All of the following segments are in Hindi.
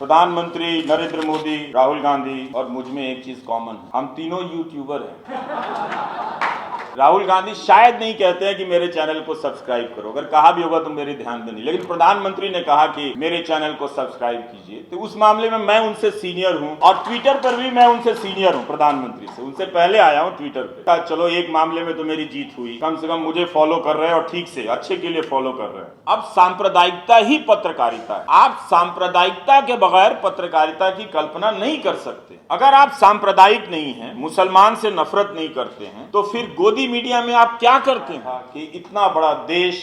प्रधानमंत्री नरेंद्र मोदी, राहुल गांधी और मुझ में एक चीज कॉमन है, हम तीनों यूट्यूबर हैं। राहुल गांधी शायद नहीं कहते हैं कि मेरे चैनल को सब्सक्राइब करो, अगर कहा भी होगा तो मेरे ध्यान में नहीं, लेकिन प्रधानमंत्री ने कहा कि मेरे चैनल को सब्सक्राइब कीजिए, तो उस मामले में मैं उनसे सीनियर हूं और ट्विटर पर भी मैं उनसे सीनियर हूं। प्रधानमंत्री से उनसे पहले आया हूं ट्विटर पे। चलो एक मामले में तो मेरी जीत हुई, कम से कम मुझे फॉलो कर रहे हैं और ठीक से अच्छे के लिए फॉलो कर रहे हैं। अब सांप्रदायिकता ही पत्रकारिता है। आप सांप्रदायिकता के बगैर पत्रकारिता की कल्पना नहीं कर सकते। अगर आप सांप्रदायिक नहीं हैं, मुसलमान से नफरत नहीं करते हैं, तो फिर गोदी मीडिया में आप क्या करते हैं कि इतना बड़ा देश,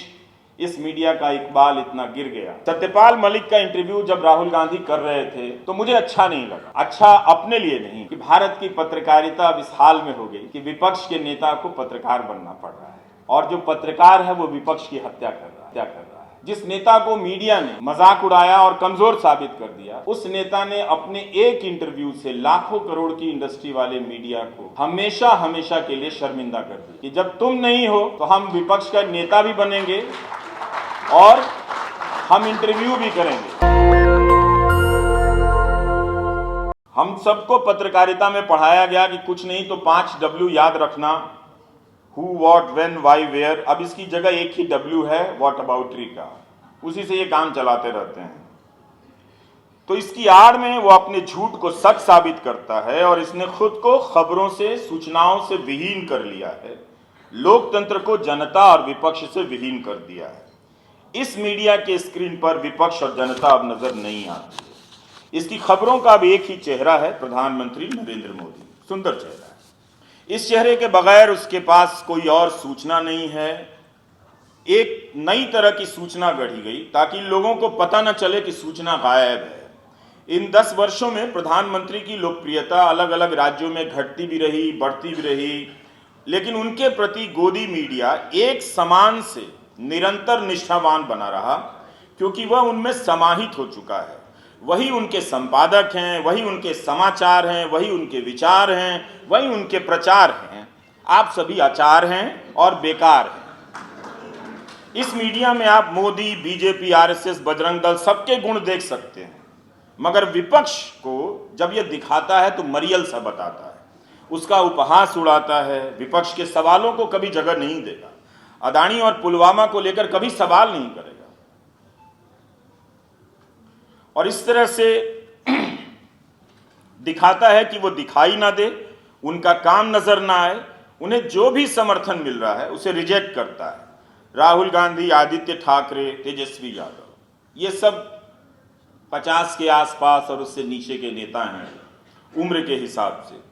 इस मीडिया का इकबाल इतना गिर गया। सत्यपाल मलिक का इंटरव्यू जब राहुल गांधी कर रहे थे तो मुझे अच्छा नहीं लगा। अच्छा अपने लिए नहीं कि भारत की पत्रकारिता अब इस हाल में हो गई कि विपक्ष के नेता को पत्रकार बनना पड़ रहा है और जो पत्रकार है वो विपक्ष की हत्या कर रहा है। जिस नेता को मीडिया ने मजाक उड़ाया और कमजोर साबित कर दिया, उस नेता ने अपने एक इंटरव्यू से लाखों करोड़ की इंडस्ट्री वाले मीडिया को हमेशा हमेशा के लिए शर्मिंदा कर दिया कि जब तुम नहीं हो तो हम विपक्ष का नेता भी बनेंगे और हम इंटरव्यू भी करेंगे। हम सबको पत्रकारिता में पढ़ाया गया कि कुछ नहीं तो 5 W याद रखना, who, what, when, why, where. अब इसकी जगह एक ही W है, व्हाट अबाउटरी का, उसी से ये काम चलाते रहते हैं। तो इसकी आड़ में वो अपने झूठ को सच साबित करता है और इसने खुद को खबरों से, सूचनाओं से विहीन कर लिया है, लोकतंत्र को जनता और विपक्ष से विहीन कर दिया है। इस मीडिया के स्क्रीन पर विपक्ष और जनता अब नजर नहीं आती है। इसकी खबरों का अब एक ही चेहरा है, प्रधानमंत्री नरेंद्र मोदी। सुंदर चेहरा है। इस चेहरे के बगैर उसके पास कोई और सूचना नहीं है। एक नई तरह की सूचना गढ़ी गई ताकि लोगों को पता न चले कि सूचना गायब है। इन 10 वर्षों में प्रधानमंत्री की लोकप्रियता अलग अलग राज्यों में घटती भी रही, बढ़ती भी रही, लेकिन उनके प्रति गोदी मीडिया एक समान से निरंतर निष्ठावान बना रहा, क्योंकि वह उनमें समाहित हो चुका है। वही उनके संपादक हैं, वही उनके समाचार हैं, वही उनके विचार हैं, वही उनके प्रचार हैं। आप सभी आचार हैं और बेकार हैं। इस मीडिया में आप मोदी, बीजेपी, आरएसएस, बजरंग दल सबके गुण देख सकते हैं, मगर विपक्ष को जब यह दिखाता है तो मरियल सा बताता है, उसका उपहास उड़ाता है, विपक्ष के सवालों को कभी जगह नहीं देगा, अदानी और पुलवामा को लेकर कभी सवाल नहीं करेगा और इस तरह से दिखाता है कि वो दिखाई ना दे, उनका काम नजर ना आए, उन्हें जो भी समर्थन मिल रहा है उसे रिजेक्ट करता है। राहुल गांधी, आदित्य ठाकरे, तेजस्वी यादव, ये सब 50 के आसपास और उससे नीचे के नेता हैं उम्र के हिसाब से।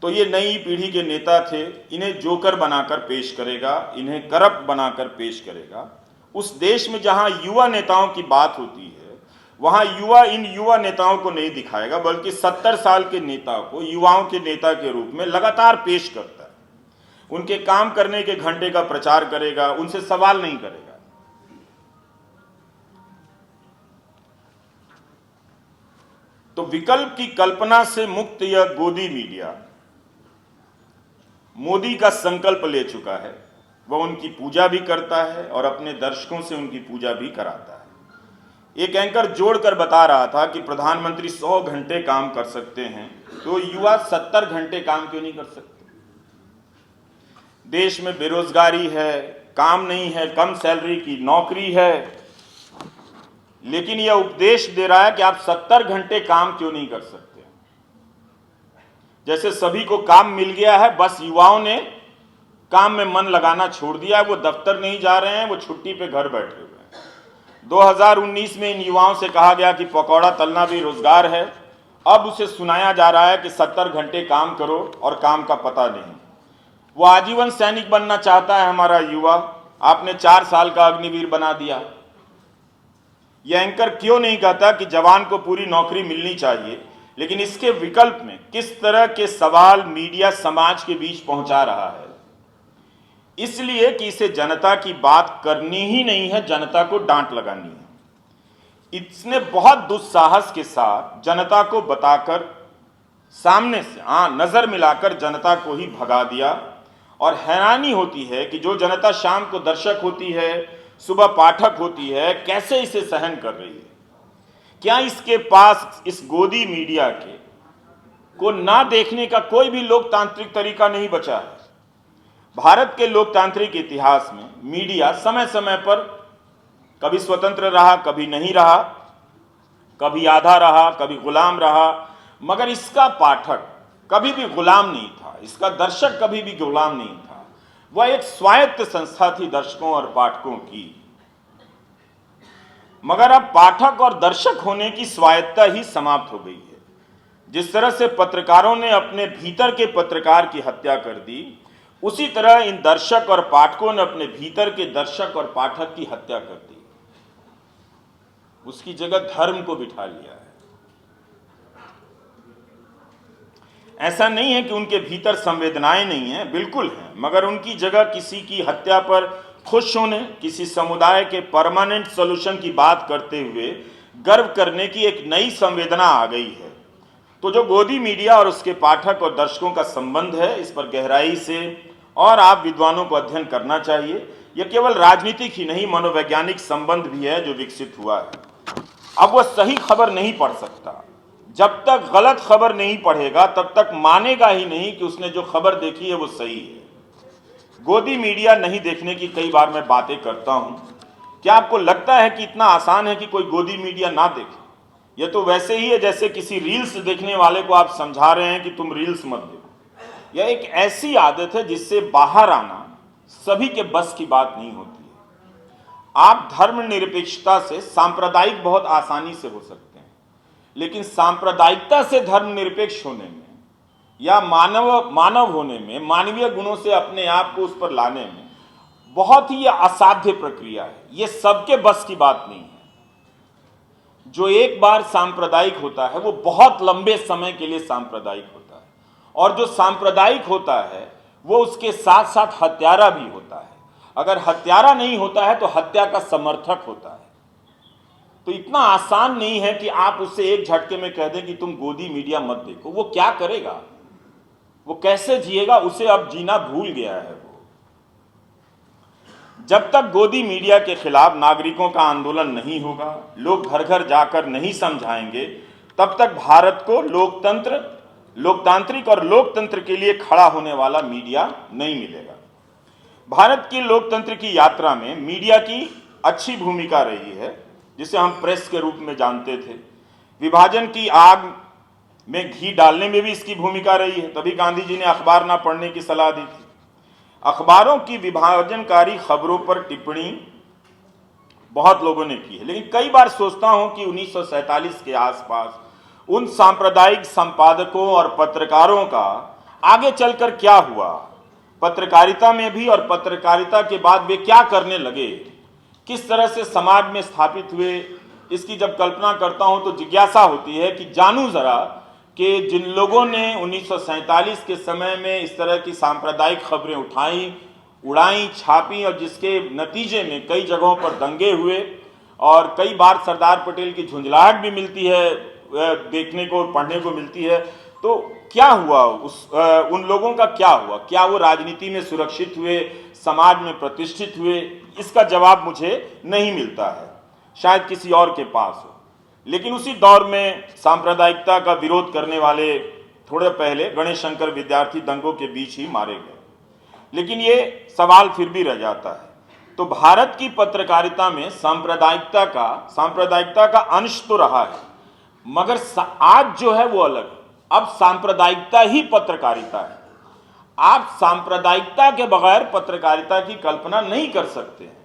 तो ये नई पीढ़ी के नेता थे। इन्हें जोकर बनाकर पेश करेगा, इन्हें करप्ट बनाकर पेश करेगा। उस देश में जहां युवा नेताओं की बात होती है वहां युवा इन युवा नेताओं को नहीं दिखाएगा, बल्कि 70 साल के नेता को युवाओं के नेता के रूप में लगातार पेश करता है। उनके काम करने के घंटे का प्रचार करेगा, उनसे सवाल नहीं करेगा। तो विकल्प की कल्पना से मुक्त यह गोदी मीडिया मोदी का संकल्प ले चुका है। वह उनकी पूजा भी करता है और अपने दर्शकों से उनकी पूजा भी कराता है। एक एंकर जोड़कर बता रहा था कि प्रधानमंत्री 100 घंटे काम कर सकते हैं, तो युवा 70 घंटे काम क्यों नहीं कर सकते? देश में बेरोजगारी है, काम नहीं है, कम सैलरी की नौकरी है, लेकिन यह उपदेश दे रहा है कि आप 70 घंटे काम क्यों नहीं कर सकते। जैसे सभी को काम मिल गया है, बस युवाओं ने काम में मन लगाना छोड़ दिया। वो दफ्तर नहीं जा रहे हैं, वो छुट्टी पे घर बैठे हुए हैं। 2019 में इन युवाओं से कहा गया कि पकौड़ा तलना भी रोजगार है। अब उसे सुनाया जा रहा है कि 70 घंटे काम करो और काम का पता नहीं। वो आजीवन सैनिक बनना चाहता है हमारा युवा, आपने 4 साल का अग्निवीर बना दिया। यह एंकर क्यों नहीं कहता कि जवान को पूरी नौकरी मिलनी चाहिए, लेकिन इसके विकल्प में किस तरह के सवाल मीडिया समाज के बीच पहुंचा रहा है? इसलिए कि इसे जनता की बात करनी ही नहीं है, जनता को डांट लगानी है। इसने बहुत दुस्साहस के साथ जनता को बताकर, सामने से नजर मिलाकर जनता को ही भगा दिया। और हैरानी होती है कि जो जनता शाम को दर्शक होती है, सुबह पाठक होती है, कैसे इसे सहन कर रही है। क्या इसके पास इस गोदी मीडिया के को ना देखने का कोई भी लोकतांत्रिक तरीका नहीं बचा है? भारत के लोकतांत्रिक इतिहास में मीडिया समय समय पर कभी स्वतंत्र रहा, कभी नहीं रहा, कभी आधा रहा, कभी गुलाम रहा, मगर इसका पाठक कभी भी गुलाम नहीं था, इसका दर्शक कभी भी गुलाम नहीं था। वह एक स्वायत्त संस्था थी दर्शकों और पाठकों की। मगर अब पाठक और दर्शक होने की स्वायत्तता ही समाप्त हो गई है। जिस तरह से पत्रकारों ने अपने भीतर के पत्रकार की हत्या कर दी, उसी तरह इन दर्शक और पाठकों ने अपने भीतर के दर्शक और पाठक की हत्या कर दी। उसकी जगह धर्म को बिठा लिया है। ऐसा नहीं है कि उनके भीतर संवेदनाएं नहीं हैं, बिल्कुल हैं, मगर उनकी जगह किसी की हत्या पर खुश होने, किसी समुदाय के परमानेंट सॉल्यूशन की बात करते हुए गर्व करने की एक नई संवेदना आ गई है। तो जो गोदी मीडिया और उसके पाठक और दर्शकों का संबंध है, इस पर गहराई से और आप विद्वानों को अध्ययन करना चाहिए। यह केवल राजनीतिक ही नहीं, मनोवैज्ञानिक संबंध भी है जो विकसित हुआ है। अब वह सही खबर नहीं पढ़ सकता। जब तक गलत खबर नहीं पढ़ेगा तब तक मानेगा ही नहीं कि उसने जो खबर देखी है वो सही है। गोदी मीडिया नहीं देखने की कई बार मैं बातें करता हूं। क्या आपको लगता है कि इतना आसान है कि कोई गोदी मीडिया ना देखे? यह तो वैसे ही है जैसे किसी रील्स देखने वाले को आप समझा रहे हैं कि तुम रील्स मत देखो। यह एक ऐसी आदत है जिससे बाहर आना सभी के बस की बात नहीं होती है। आप धर्मनिरपेक्षता से सांप्रदायिक बहुत आसानी से हो सकते हैं, लेकिन सांप्रदायिकता से धर्मनिरपेक्ष होने में या मानव होने में, मानवीय गुणों से अपने आप को उस पर लाने में बहुत ही असाध्य प्रक्रिया है। यह सबके बस की बात नहीं है। जो एक बार सांप्रदायिक होता है वो बहुत लंबे समय के लिए सांप्रदायिक होता है, और जो सांप्रदायिक होता है वो उसके साथ साथ हत्यारा भी होता है। अगर हत्यारा नहीं होता है तो हत्या का समर्थक होता है। तो इतना आसान नहीं है कि आप उससे एक झटके में कह दें कि तुम गोदी मीडिया मत देखो। वो क्या करेगा, वो कैसे जिएगा, उसे अब जीना भूल गया है वो। जब तक गोदी मीडिया के खिलाफ नागरिकों का आंदोलन नहीं होगा, लोग घर घर जाकर नहीं समझाएंगे, तब तक भारत को लोकतांत्रिक और लोकतंत्र के लिए खड़ा होने वाला मीडिया नहीं मिलेगा। भारत की लोकतंत्र की यात्रा में मीडिया की अच्छी भूमिका रही है, जिसे हम प्रेस के रूप में जानते थे। विभाजन की आग में घी डालने में भी इसकी भूमिका रही है, तभी गांधी जी ने अखबार ना पढ़ने की सलाह दी थी। अखबारों की विभाजनकारी खबरों पर टिप्पणी बहुत लोगों ने की है, लेकिन कई बार सोचता हूं कि 1947 के आसपास उन सांप्रदायिक संपादकों और पत्रकारों का आगे चलकर क्या हुआ, पत्रकारिता में भी और पत्रकारिता के बाद वे क्या करने लगे, किस तरह से समाज में स्थापित हुए, इसकी जब कल्पना करता हूं तो जिज्ञासा होती है कि जानूं जरा कि जिन लोगों ने 1947 के समय में इस तरह की सांप्रदायिक खबरें उठाई, उड़ाई, छापी, और जिसके नतीजे में कई जगहों पर दंगे हुए और कई बार सरदार पटेल की झुंझलाहट भी मिलती है, देखने को पढ़ने को मिलती है, तो क्या हुआ उन लोगों का क्या हुआ? क्या वो राजनीति में सुरक्षित हुए, समाज में प्रतिष्ठित हुए? इसका जवाब मुझे नहीं मिलता है, शायद किसी और के पास हो। लेकिन उसी दौर में सांप्रदायिकता का विरोध करने वाले थोड़े पहले गणेश शंकर विद्यार्थी दंगों के बीच ही मारे गए। लेकिन ये सवाल फिर भी रह जाता है, तो भारत की पत्रकारिता में सांप्रदायिकता का अंश तो रहा है, मगर आज जो है वो अलग है। अब सांप्रदायिकता ही पत्रकारिता है। आप सांप्रदायिकता के बगैर पत्रकारिता की कल्पना नहीं कर सकते हैं।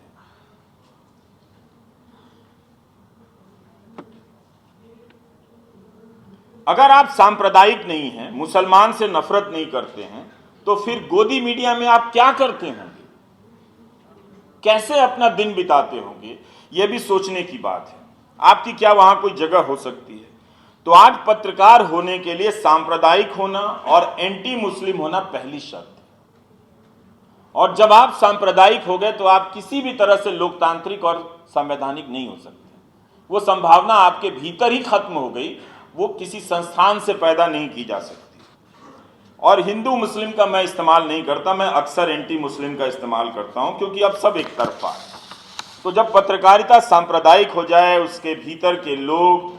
अगर आप सांप्रदायिक नहीं हैं, मुसलमान से नफरत नहीं करते हैं, तो फिर गोदी मीडिया में आप क्या करते होंगे, कैसे अपना दिन बिताते होंगे, यह भी सोचने की बात है। आपकी क्या वहां कोई जगह हो सकती है? तो आज पत्रकार होने के लिए सांप्रदायिक होना और एंटी मुस्लिम होना पहली शर्त है। और जब आप सांप्रदायिक हो गए तो आप किसी भी तरह से लोकतांत्रिक और संवैधानिक नहीं हो सकते। वो संभावना आपके भीतर ही खत्म हो गई, वो किसी संस्थान से पैदा नहीं की जा सकती। और हिंदू मुस्लिम का मैं इस्तेमाल नहीं करता, मैं अक्सर एंटी मुस्लिम का इस्तेमाल करता हूं, क्योंकि अब सब एक तरफा है। तो जब पत्रकारिता सांप्रदायिक हो जाए, उसके भीतर के लोग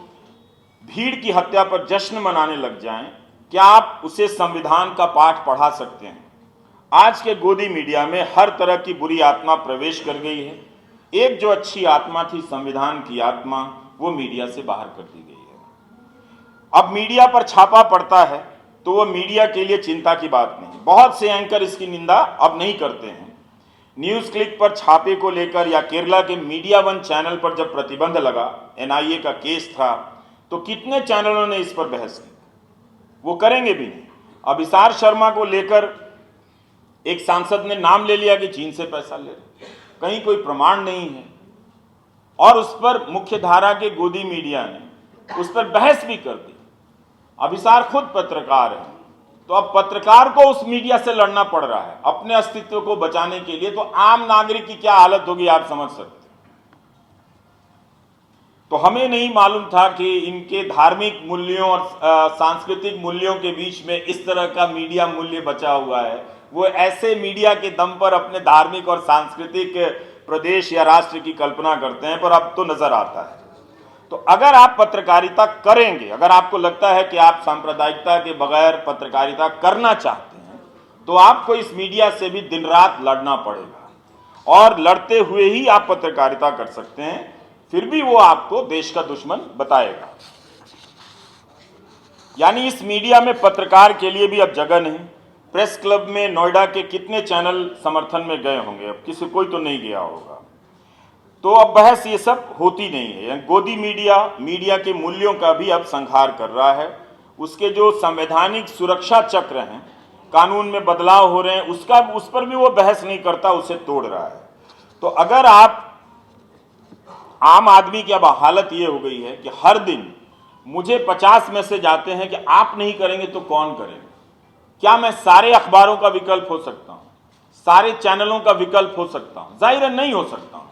भीड़ की हत्या पर जश्न मनाने लग जाएं, क्या आप उसे संविधान का पाठ पढ़ा सकते हैं? आज के गोदी मीडिया में हर तरह की बुरी आत्मा प्रवेश कर गई है। एक जो अच्छी आत्मा थी, संविधान की आत्मा, वो मीडिया से बाहर कर दी गई है। अब मीडिया पर छापा पड़ता है तो वो मीडिया के लिए चिंता की बात नहीं। बहुत से एंकर इसकी निंदा अब नहीं करते हैं। न्यूज क्लिक पर छापे को लेकर या केरला के मीडिया वन चैनल पर जब प्रतिबंध लगा, एनआईए का केस था, तो कितने चैनलों ने इस पर बहस की? वो करेंगे भी नहीं। अब इसार शर्मा को लेकर एक सांसद ने नाम ले लिया कि चीन से पैसा ले रहे, कहीं कोई प्रमाण नहीं है, और उस पर मुख्य धारा के गोदी मीडिया ने उस पर बहस भी कर दी। अब इसार खुद पत्रकार है, तो अब पत्रकार को उस मीडिया से लड़ना पड़ रहा है अपने अस्तित्व को बचाने के लिए। तो आम नागरिक की क्या हालत होगी आप समझ सकते हैं। तो हमें नहीं मालूम था कि इनके धार्मिक मूल्यों और सांस्कृतिक मूल्यों के बीच में इस तरह का मीडिया मूल्य बचा हुआ है। वो ऐसे मीडिया के दम पर अपने धार्मिक और सांस्कृतिक प्रदेश या राष्ट्र की कल्पना करते हैं, पर अब तो नजर आता है। तो अगर आप पत्रकारिता करेंगे, अगर आपको लगता है कि आप सांप्रदायिकता के बगैर पत्रकारिता करना चाहते हैं, तो आपको इस मीडिया से भी दिन रात लड़ना पड़ेगा, और लड़ते हुए ही आप पत्रकारिता कर सकते हैं। फिर भी वो आपको देश का दुश्मन बताएगा। यानी इस मीडिया में पत्रकार के लिए भी अब जगह नहीं। प्रेस क्लब में नोएडा के कितने चैनल समर्थन में गए होंगे? अब किसी कोई तो नहीं गया होगा। तो अब बहस ये सब होती नहीं है। गोदी मीडिया के मूल्यों का भी अब संहार कर रहा है। उसके जो संवैधानिक सुरक्षा चक्र हैं, कानून में बदलाव हो रहे हैं, उस पर भी वो बहस नहीं करता, उसे तोड़ रहा है। तो अगर आप आम आदमी की अब हालत ये हो गई है कि हर दिन मुझे 50 मैसेज आते हैं कि आप नहीं करेंगे तो कौन करेंगे? क्या मैं सारे अखबारों का विकल्प हो सकता हूं? सारे चैनलों का विकल्प हो सकता हूं? जाहिर है नहीं हो सकता हूं।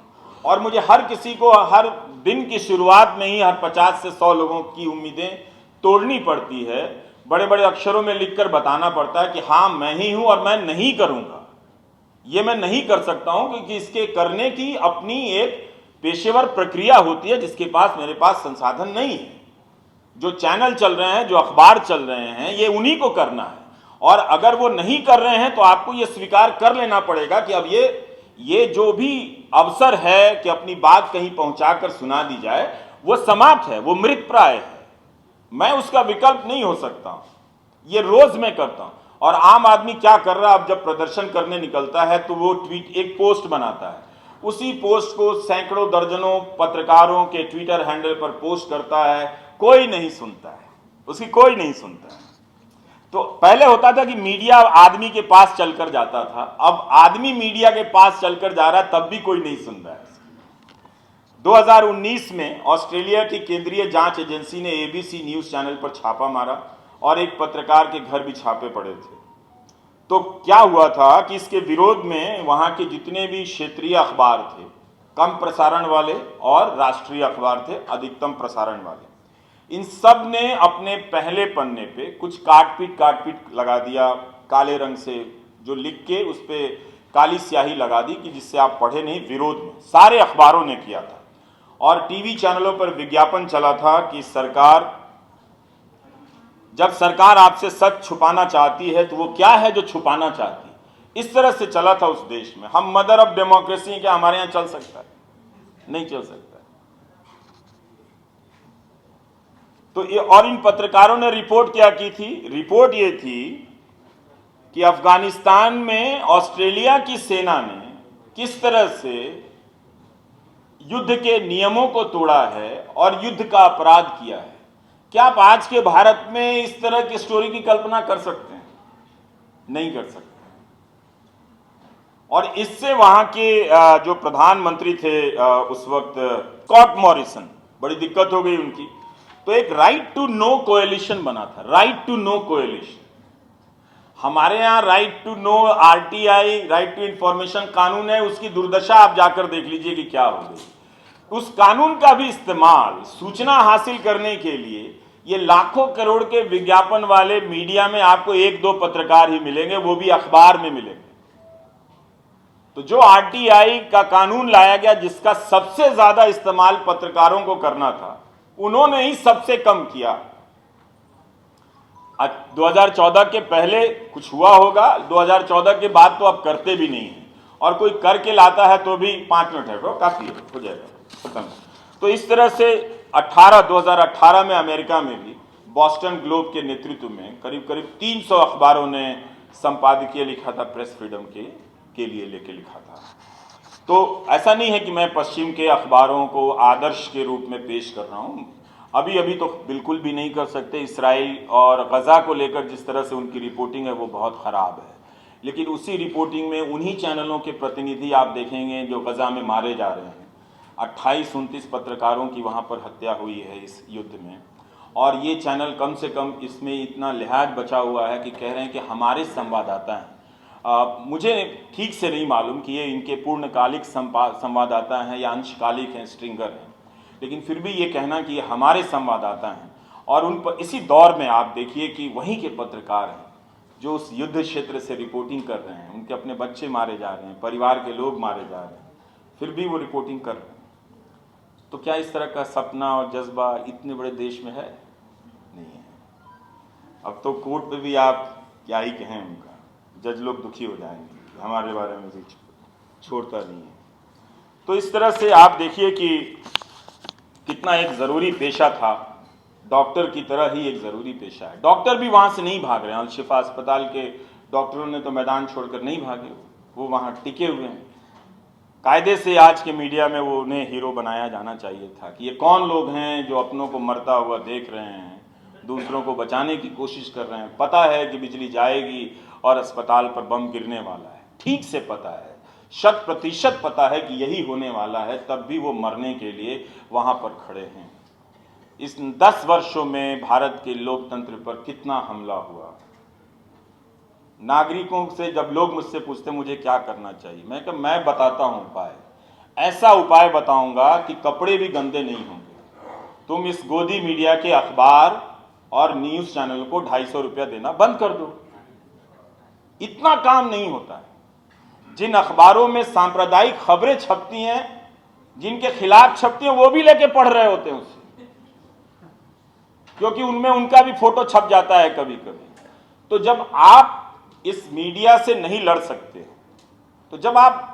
और मुझे हर किसी को हर दिन की शुरुआत में ही हर 50 से 100 लोगों की उम्मीदें तोड़नी पड़ती है। बड़े बड़े अक्षरों में लिखकर बताना पड़ता है कि हाँ मैं ही हूं और मैं नहीं करूंगा। ये मैं नहीं कर सकता हूं क्योंकि इसके करने की अपनी एक पेशेवर प्रक्रिया होती है, जिसके पास मेरे पास संसाधन नहीं है। जो चैनल चल रहे हैं, जो अखबार चल रहे हैं, ये उन्हीं को करना है। और अगर वो नहीं कर रहे हैं तो आपको ये स्वीकार कर लेना पड़ेगा कि अब ये जो भी अवसर है कि अपनी बात कहीं पहुंचाकर सुना दी जाए, वो समाप्त है, वो मृत प्राय है। मैं उसका विकल्प नहीं हो सकता। ये रोज मैं करता हूं। और आम आदमी क्या कर रहा है, अब जब प्रदर्शन करने निकलता है तो वो एक पोस्ट बनाता है, उसी पोस्ट को सैकड़ों दर्जनों पत्रकारों के ट्विटर हैंडल पर पोस्ट करता है। कोई नहीं सुनता है, उसकी कोई नहीं सुनता है। तो पहले होता था कि मीडिया आदमी के पास चलकर जाता था, अब आदमी मीडिया के पास चलकर जा रहा है, तब भी कोई नहीं सुन रहा है। 2019 में ऑस्ट्रेलिया की केंद्रीय जांच एजेंसी ने एबीसी न्यूज चैनल पर छापा मारा और एक पत्रकार के घर भी छापे पड़े थे। तो क्या हुआ था कि इसके विरोध में वहां के जितने भी क्षेत्रीय अखबार थे, कम प्रसारण वाले, और राष्ट्रीय अखबार थे, अधिकतम प्रसारण वाले, इन सब ने अपने पहले पन्ने पे कुछ काट-पीट लगा दिया काले रंग से, जो लिख के उस पे काली स्याही लगा दी कि जिससे आप पढ़े नहीं। विरोध में सारे अखबारों ने किया था और टीवी चैनलों पर विज्ञापन चला था कि जब सरकार आपसे सच छुपाना चाहती है तो वो क्या है जो छुपाना चाहती है। इस तरह से चला था उस देश में। हम मदर ऑफ डेमोक्रेसी, क्या हमारे यहां चल सकता है? नहीं चल सकता। तो ये, और इन पत्रकारों ने रिपोर्ट क्या की थी? रिपोर्ट ये थी कि अफगानिस्तान में ऑस्ट्रेलिया की सेना ने किस तरह से युद्ध के नियमों को तोड़ा है और युद्ध का अपराध किया है। क्या आप आज के भारत में इस तरह की स्टोरी की कल्पना कर सकते हैं? नहीं कर सकते। और इससे वहां के जो प्रधानमंत्री थे उस वक्त, स्कॉट मॉरिसन, बड़ी दिक्कत हो गई उनकी। तो एक राइट टू नो कोएलिशन बना था, राइट टू नो कोएलिशन। हमारे यहां right to know, RTI, right to information कानून है, उसकी दुर्दशा आप जाकर देख लीजिए कि क्या हो गई। उस कानून का भी इस्तेमाल सूचना हासिल करने के लिए ये लाखों करोड़ के विज्ञापन वाले मीडिया में आपको 1-2 पत्रकार ही मिलेंगे, वो भी अखबार में मिलेंगे। तो जो आरटीआई का कानून लाया गया, जिसका सबसे ज्यादा इस्तेमाल पत्रकारों को करना था, उन्होंने ही सबसे कम किया। 2014 के पहले कुछ हुआ होगा, 2014 के बाद तो अब करते भी नहीं है, और कोई करके लाता है तो भी 5 मिनट है, काफी है, हो जाएगा, खत्म। तो इस तरह से 2018 में अमेरिका में भी बॉस्टन ग्लोब के नेतृत्व में करीब करीब 300 अखबारों ने संपादकीय लिखा था, प्रेस फ्रीडम के लिए लेके लिखा था। तो ऐसा नहीं है कि मैं पश्चिम के अखबारों को आदर्श के रूप में पेश कर रहा हूं, अभी तो बिल्कुल भी नहीं कर सकते। इसराइल और गजा को लेकर जिस तरह से उनकी रिपोर्टिंग है वो बहुत खराब है, लेकिन उसी रिपोर्टिंग में उन्हीं चैनलों के प्रतिनिधि आप देखेंगे जो गजा में मारे जा रहे हैं। 28-29 पत्रकारों की वहां पर हत्या हुई है इस युद्ध में, और ये चैनल कम से कम इसमें इतना लिहाज बचा हुआ है कि कह रहे हैं कि हमारे संवाददाता हैं। मुझे ठीक से नहीं मालूम कि ये इनके पूर्णकालिक संवाददाता हैं या अंशकालिक हैं, स्ट्रिंगर हैं, लेकिन फिर भी ये कहना कि ये हमारे संवाददाता हैं। और उन पर इसी दौर में आप देखिए कि वहीं के पत्रकार हैं जो उस युद्ध क्षेत्र से रिपोर्टिंग कर रहे हैं, उनके अपने बच्चे मारे जा रहे हैं, परिवार के लोग मारे जा रहे हैं, फिर भी वो रिपोर्टिंग कर रहे हैं। तो क्या इस तरह का सपना और जज्बा इतने बड़े देश में है? नहीं है। अब तो कोर्ट पे भी आप क्या ही कहें, उनका जज लोग दुखी हो जाएंगे, हमारे बारे में भी छोड़ता नहीं है। तो इस तरह से आप देखिए कि कितना एक ज़रूरी पेशा था, डॉक्टर की तरह ही एक ज़रूरी पेशा है। डॉक्टर भी वहाँ से नहीं भाग रहे हैं, अल-शिफा अस्पताल के डॉक्टरों ने तो मैदान छोड़कर नहीं भागे, वो वहाँ टिके हुए हैं। कायदे से आज के मीडिया में वो उन्हें हीरो बनाया जाना चाहिए था कि ये कौन लोग हैं जो अपनों को मरता हुआ देख रहे हैं, दूसरों को बचाने की कोशिश कर रहे हैं। पता है कि बिजली जाएगी और अस्पताल पर बम गिरने वाला है, ठीक से पता है, 100% पता है कि यही होने वाला है, तब भी वो मरने के लिए वहां पर खड़े हैं। इस 10 वर्षों में भारत के लोकतंत्र पर कितना हमला हुआ। नागरिकों से जब लोग मुझसे पूछते मुझे क्या करना चाहिए, मैं बताता हूं उपाय। ऐसा उपाय बताऊंगा कि कपड़े भी गंदे नहीं होंगे। तुम इस गोदी मीडिया के अखबार और न्यूज चैनल को 250 रुपया देना बंद कर दो। इतना काम नहीं होता है। जिन अखबारों में सांप्रदायिक खबरें छपती हैं, जिनके खिलाफ छपती हैं, वो भी लेके पढ़ रहे होते हैं उसे, क्योंकि उनमें उनका भी फोटो छप जाता है कभी कभी। तो जब आप इस मीडिया से नहीं लड़ सकते, तो जब आप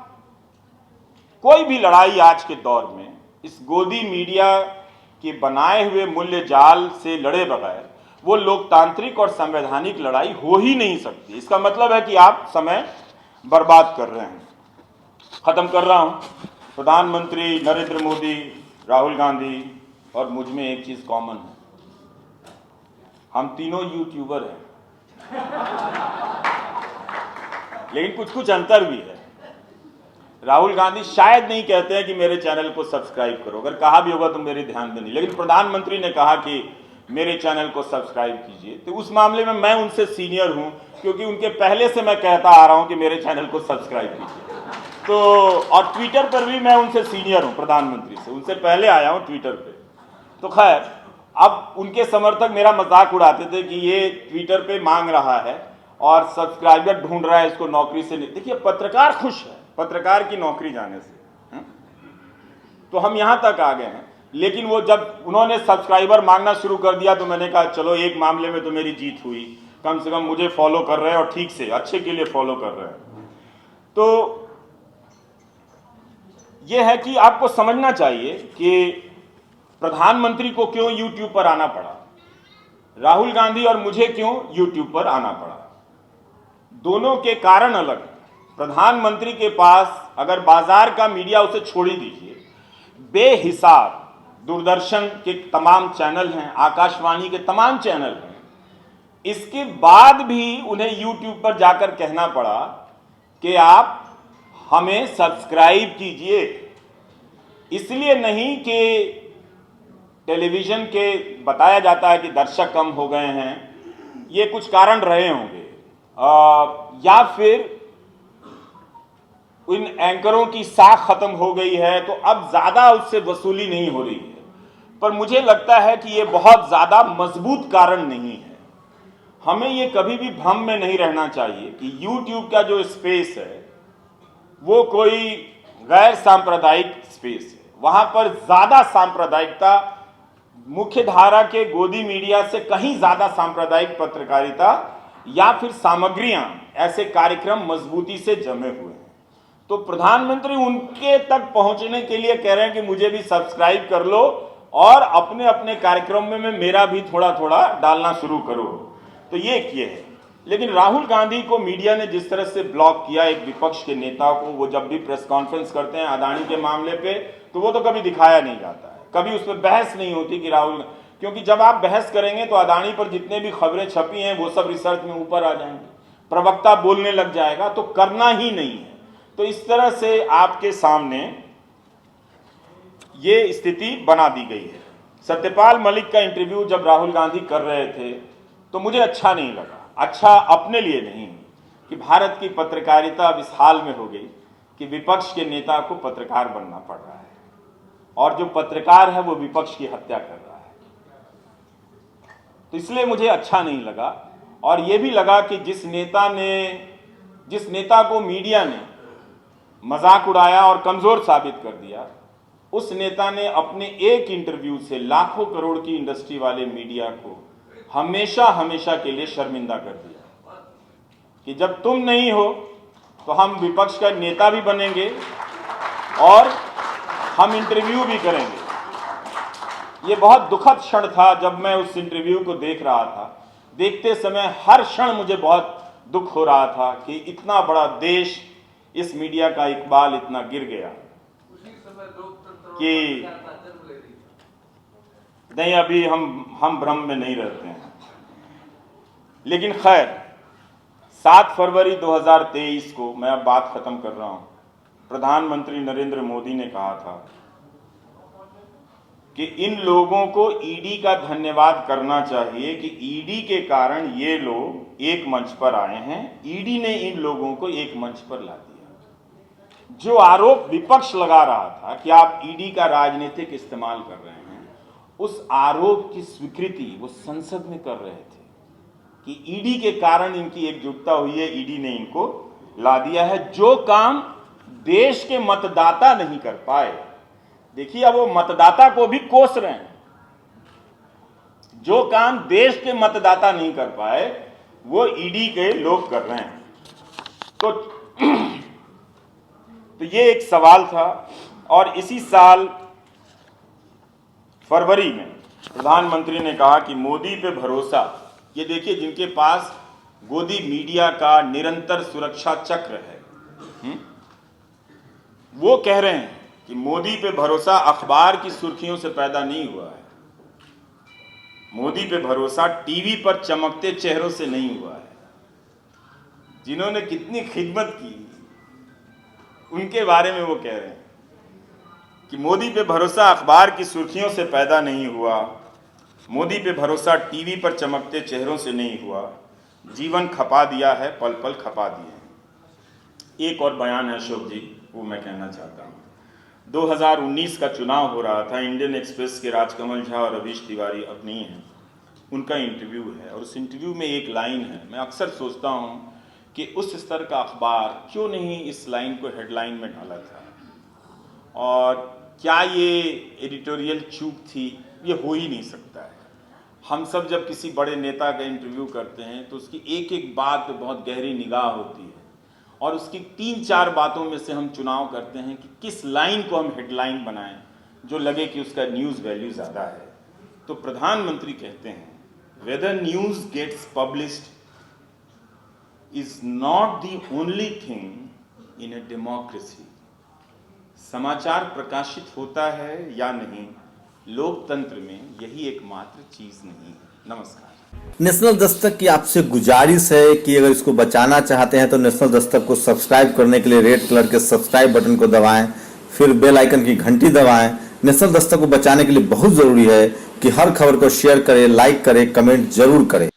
कोई भी लड़ाई आज के दौर में इस गोदी मीडिया के बनाए हुए मूल्य जाल से लड़े बगैर, वो लोकतांत्रिक और संवैधानिक लड़ाई हो ही नहीं सकती। इसका मतलब है कि आप समय बर्बाद कर रहे हैं। खत्म कर रहा हूं। प्रधानमंत्री नरेंद्र मोदी, राहुल गांधी और मुझ में एक चीज कॉमन है, हम तीनों यूट्यूबर हैं। लेकिन कुछ कुछ अंतर भी है। राहुल गांधी शायद नहीं कहते हैं कि मेरे चैनल को सब्सक्राइब करो, अगर कहा भी होगा तो मेरे ध्यान में नहीं, लेकिन प्रधानमंत्री ने कहा कि मेरे चैनल को सब्सक्राइब कीजिए। तो उस मामले में मैं उनसे सीनियर हूं, क्योंकि उनके पहले से मैं कहता आ रहा हूं कि मेरे चैनल को सब्सक्राइब कीजिए। तो और ट्विटर पर भी मैं उनसे सीनियर हूं, प्रधानमंत्री से उनसे पहले आया हूं ट्विटर पे। तो खैर, अब उनके समर्थक मेरा मजाक उड़ाते थे कि ये ट्विटर पे मांग रहा है और सब्सक्राइबर ढूंढ रहा है, इसको नौकरी से नहीं। देखिए, पत्रकार खुश है पत्रकार की नौकरी जाने से, तो हम यहां तक आ गए हैं। लेकिन वो जब उन्होंने सब्सक्राइबर मांगना शुरू कर दिया तो मैंने कहा चलो, एक मामले में तो मेरी जीत हुई, कम से कम मुझे फॉलो कर रहे हैं और ठीक से अच्छे के लिए फॉलो कर रहे हैं। तो यह है कि आपको समझना चाहिए कि प्रधानमंत्री को क्यों यूट्यूब पर आना पड़ा, राहुल गांधी और मुझे क्यों यूट्यूब पर आना पड़ा। दोनों के कारण अलग है। प्रधानमंत्री के पास अगर बाजार का मीडिया उसे छोड़ ही दीजिए, बेहिसाब दूरदर्शन के तमाम चैनल हैं, आकाशवाणी के तमाम चैनल हैं, इसके बाद भी उन्हें यूट्यूब पर जाकर कहना पड़ा कि आप हमें सब्सक्राइब कीजिए। इसलिए नहीं कि टेलीविजन के बताया जाता है कि दर्शक कम हो गए हैं, ये कुछ कारण रहे होंगे, या फिर इन एंकरों की साख खत्म हो गई है तो अब ज्यादा उससे वसूली नहीं हो रही है। पर मुझे लगता है कि ये बहुत ज्यादा मजबूत कारण नहीं है। हमें ये कभी भी भ्रम में नहीं रहना चाहिए कि YouTube का जो स्पेस है वो कोई गैर सांप्रदायिक स्पेस है। वहां पर ज्यादा सांप्रदायिकता मुख्य धारा के गोदी मीडिया से कहीं ज्यादा सांप्रदायिक पत्रकारिता या फिर सामग्रियां, ऐसे कार्यक्रम मजबूती से जमे हुए हैं। तो प्रधानमंत्री उनके तक पहुंचने के लिए कह रहे हैं कि मुझे भी सब्सक्राइब कर लो और अपने अपने कार्यक्रम में मेरा भी थोड़ा थोड़ा डालना शुरू करो। तो ये किए है। लेकिन राहुल गांधी को मीडिया ने जिस तरह से ब्लॉक किया, एक विपक्ष के नेता को, वो जब भी प्रेस कॉन्फ्रेंस करते हैं अदानी के मामले पे, तो वो तो कभी दिखाया नहीं जाता है, कभी उस पर बहस नहीं होती कि राहुल, क्योंकि जब आप बहस करेंगे तो अदानी पर जितने भी खबरें छपी हैं वो सब रिसर्च में ऊपर आ जाएंगे, प्रवक्ता बोलने लग जाएगा, तो करना ही नहीं है। तो इस तरह से आपके सामने ये स्थिति बना दी गई है। सत्यपाल मलिक का इंटरव्यू जब राहुल गांधी कर रहे थे तो मुझे अच्छा नहीं लगा। अच्छा अपने लिए नहीं कि भारत की पत्रकारिता अब इस हाल में हो गई कि विपक्ष के नेता को पत्रकार बनना पड़ रहा है और जो पत्रकार है वो विपक्ष की हत्या कर रहा है। तो इसलिए मुझे अच्छा नहीं लगा। और ये भी लगा कि जिस नेता को मीडिया ने मजाक उड़ाया और कमजोर साबित कर दिया, उस नेता ने अपने एक इंटरव्यू से लाखों करोड़ की इंडस्ट्री वाले मीडिया को हमेशा हमेशा के लिए शर्मिंदा कर दिया कि जब तुम नहीं हो तो हम विपक्ष का नेता भी बनेंगे और हम इंटरव्यू भी करेंगे। ये बहुत दुखद क्षण था जब मैं उस इंटरव्यू को देख रहा था। देखते समय हर क्षण मुझे बहुत दुख हो रहा था कि इतना बड़ा देश, इस मीडिया का इकबाल इतना गिर गया कि नहीं, अभी हम भ्रम में नहीं रहते हैं। लेकिन खैर 7 फरवरी 2023 को, मैं अब बात खत्म कर रहा हूं, प्रधानमंत्री नरेंद्र मोदी ने कहा था कि इन लोगों को ईडी का धन्यवाद करना चाहिए कि ईडी के कारण ये लोग एक मंच पर आए हैं। ईडी ने इन लोगों को एक मंच पर ला दिया। जो आरोप विपक्ष लगा रहा था कि आप ईडी का राजनीतिक इस्तेमाल कर रहे हैं, उस आरोप की स्वीकृति वो संसद में कर रहे थे कि ईडी के कारण इनकी एकजुटता हुई है, ईडी ने इनको ला दिया है। जो काम देश के मतदाता नहीं कर पाए, देखिए अब वो मतदाता को भी कोस रहे हैं। जो काम देश के मतदाता नहीं कर पाए वो ईडी के लोग कर रहे हैं। तो ये एक सवाल था। और इसी साल फरवरी में प्रधानमंत्री ने कहा कि मोदी पे भरोसा, ये देखिए जिनके पास गोदी मीडिया का निरंतर सुरक्षा चक्र है, वो कह रहे हैं कि मोदी पे भरोसा अखबार की सुर्खियों से पैदा नहीं हुआ है, मोदी पे भरोसा टीवी पर चमकते चेहरों से नहीं हुआ है। जिन्होंने कितनी खिदमत की उनके बारे में वो कह रहे हैं कि मोदी पे भरोसा अखबार की सुर्खियों से पैदा नहीं हुआ, मोदी पे भरोसा टीवी पर चमकते चेहरों से नहीं हुआ, जीवन खपा दिया है, पल पल खपा दिए हैं। एक और बयान है अशोक जी, वो मैं कहना चाहता हूँ। 2019 का चुनाव हो रहा था, इंडियन एक्सप्रेस के राजकमल झा और रवीश तिवारी अब नहीं हैं, उनका इंटरव्यू है और उस इंटरव्यू में एक लाइन है। मैं अक्सर सोचता हूँ कि उस स्तर का अखबार क्यों नहीं इस लाइन को हेडलाइन में डाला था, और क्या ये एडिटोरियल चूक थी? ये हो ही नहीं सकता है। हम सब जब किसी बड़े नेता का इंटरव्यू करते हैं तो उसकी एक एक बात पे बहुत गहरी निगाह होती है और उसकी 3-4 बातों में से हम चुनाव करते हैं कि किस लाइन को हम हेडलाइन बनाएं जो लगे कि उसका न्यूज़ वैल्यू ज़्यादा है। तो प्रधानमंत्री कहते हैं, whether news gets published is not the only thing in a democracy. समाचार प्रकाशित होता है या नहीं, लोकतंत्र में यही एकमात्र चीज नहीं है। नमस्कार। नेशनल दस्तक की आपसे गुजारिश है कि अगर इसको बचाना चाहते हैं तो नेशनल दस्तक को सब्सक्राइब करने के लिए रेड कलर के सब्सक्राइब बटन को दबाएं, फिर बेल आइकन की घंटी दबाएं। नेशनल दस्तक को बचाने के लिए बहुत जरूरी है कि हर खबर को शेयर करें, लाइक करें, कमेंट जरूर करें।